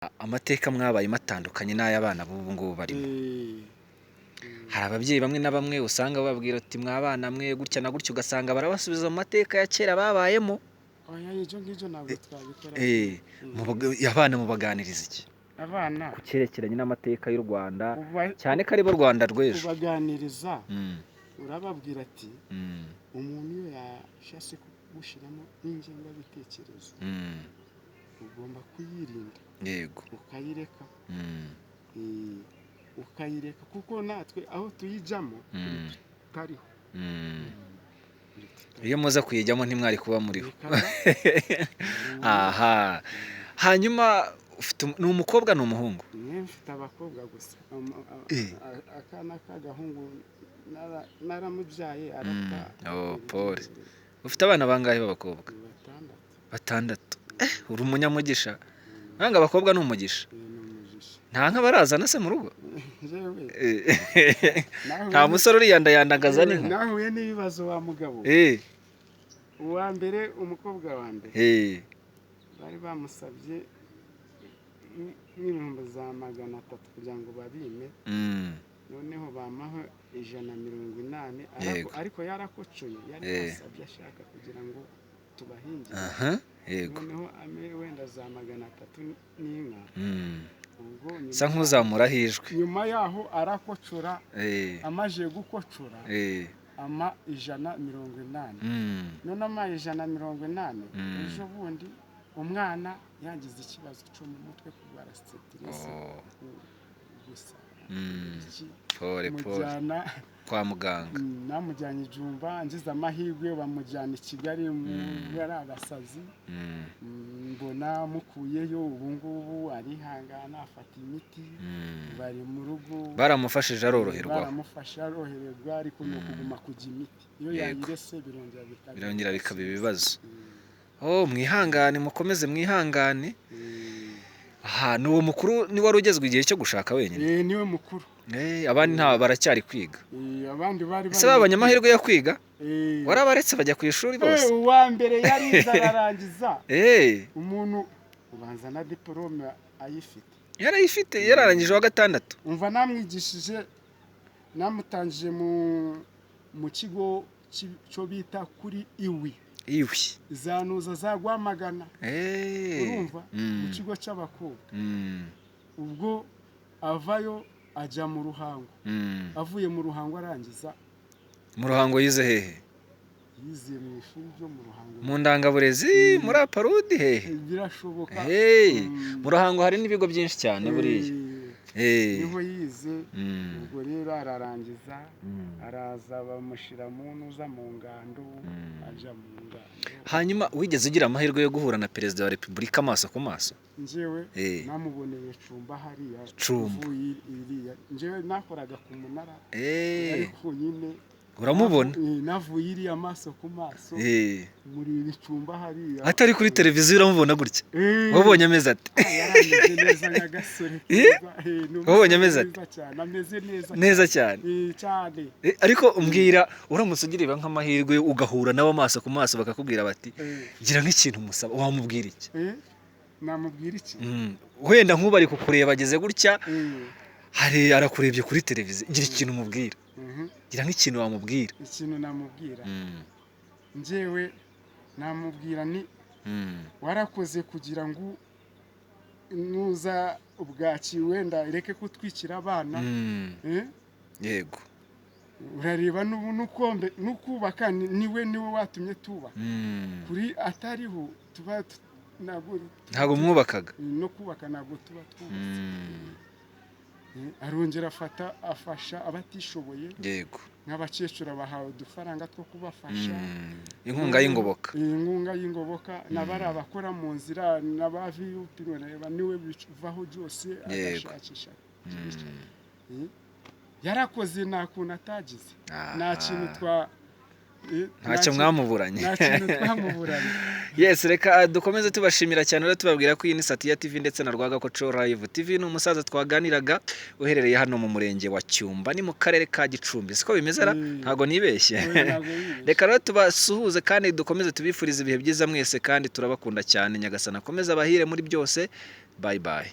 amateka mwabaye matandukanye n'ay'abana b'ubu ngubu barimo. Hari ababyeyi bamwe na bamwe usanga bababwira ati mwabana mwe gutya na gutya, ugasanga barabasubiza mu mateka ya kera babayemo. Oya ibyo ngibyo ntabwo twabikora. Abana mubaganiriza iki Abana ku cyerekeranye n'amateka y'u Rwanda, cyane ko aribo Rwanda rw'ejo? kubaganiriza urababwira ati umuntu iyo yashase kugushyiramo n'ingengabitekerezo ugomba kuyirinda, Yego. ukayireka ukayireka kuko natwe aho tuyijyamo tariho. Iyo muza kuyijyamo ntimwari kuba muriho. Aha, hanyuma ni umukobwa ni umuhungu? Mfite abakobwa gusa. Akana k'agahungu naramubyaye arapfa. Paul, ufite abana bangahe b'abakobwa? Batandatu. Uri umunyamugisha. Nanga abakobwa ni umugisha. Nta nka barazana se mu rugo? Nta musore uriyandayandagaza n'inka? Nahuye n'ibibazo wa mugabo. Uwa mbere, umukobwa wa mbere bari bamusabye n'ibihumbi za 300 kugira ngo babime, noneho bamaho 180, ariko yarakocoye, yari yasabye ashaka kugira ngo tubahingire. Noneho wenda za 300 n'inka. Sa nk'uzamurahijwe. Nyuma yaho arakocora, amaje gukocora ama 180. None ama 180, ejo bundi umwana yagize ikibazo cyo mu mutwe kurwara stress gusa. Pole kwa muganga. Namujyanye Jumba, ngize amahirwe bamujyana i Kigali muri abasazi. Mbona mukuyeyo, ubu ngubu arihangana afata imiti, bari mu rugo. Baramufashije aroroherwa? Baramufasha aroroherwa, ariko no kuguma kujya imiti. Iyo yayirese birongera bikaba ibibazo. Mwihangane, mukomeze mwihangane. Aha, ni uwo mukuru ni wari ugezwe igihe cyo gushaka wenyine? Niwe mukuru. Abandi nta baracyari kwiga? Abandi bari ese babonye amahirwe yo kwiga? Warabaretse bajya ku ishuri bose? Uwa mbere yarize ararangiza. Umuntu ubanza na diplome ayifite. Yarayifite, yararangije wa 6. Umva namwigishije, namutangije mu kigo cyo bita kuri iwi. Zanuza za Rwamagana. Urumva? Mu kigo cy'abakobwa. Ubwo avayo ajya mu Ruhango. Avuye mu Ruhango arangiza. Mu Ruhango yize hehe? Yize mu ishuri ryo mu Ruhango. Mu ndangaburezi muri Aparudi hehe? Birashoboka. Mu Ruhango hari n'ibigo byinshi cyane buriya. Niho yize. Ubwo rero ararangiza, araza bamushyira mu ntuza mu ngando, ajya mu ngando. Hanyuma wigeze ugira amahirwe yo guhura na Perezida wa Repubulika amaso ku maso? Njyewe namuboneye Cumba hariya. Njyewe nakoraga ku munara, ariko nyine uramubona? Navuye iriya amaso ku maso muri Cumba hariya. Atari kuri televiziyo uramubona gutya? Wabonye ameze ate? Yarangize neza nyagasore. Wabonye ameze ate? Ameze neza. Neza cyane. Cyane. Ariko umbwira, uramutse ugiriba nk'amahirwe ugahura nabo amaso ku maso bakakubwira bati gira nk'ikintu musaba, wamubwira iki? Namubwira iki? Wenda nk'ubari kukureba ageze gutya, hari arakurebye kuri televiziyo, gira ikintu umubwira. Gira nk'ikintu wamubwira. Ikintu namubwira, njyewe namubwira ni warakoze kugira ngo nuza ubwaki wenda reke kutwikira abana. Yego. Urareba n'ukubaka niwe watumye tuba. Kuri atariho tuba ntabwo mwubakaga? No kubaka ntabwo tuba twubatse. Arongera afasha abatishoboye. Yego. Nk'abakecuru bahawe udufaranga two kubafasha. Inkunga y'ingoboka. Inkunga y'ingoboka. N'abari abakora mu nzira n'abavipi niwe bivaho byose agashakisha. Yarakoze nta kuntu atagize. Nta kintu ntacyo mwamuburanye. Nta kintu twamuburanye. Yes, reka dukomeze tubashimira cyane rero tubabwira ko iyi ni Satiya TV ndetse na Rwagakoco Live TV. Ni umusaza twaganiraga uherereye hano mu murenge wa Cyumba, ni mu karere ka Gicumbi. Siko bimeze ra? Ntago nibeshye. Reka rero tubasuhuze kandi dukomeze tubifuriza ibihe byiza mwese, kandi turabakunda cyane. Nyagasana akomeze abahire muri byose. Bye bye.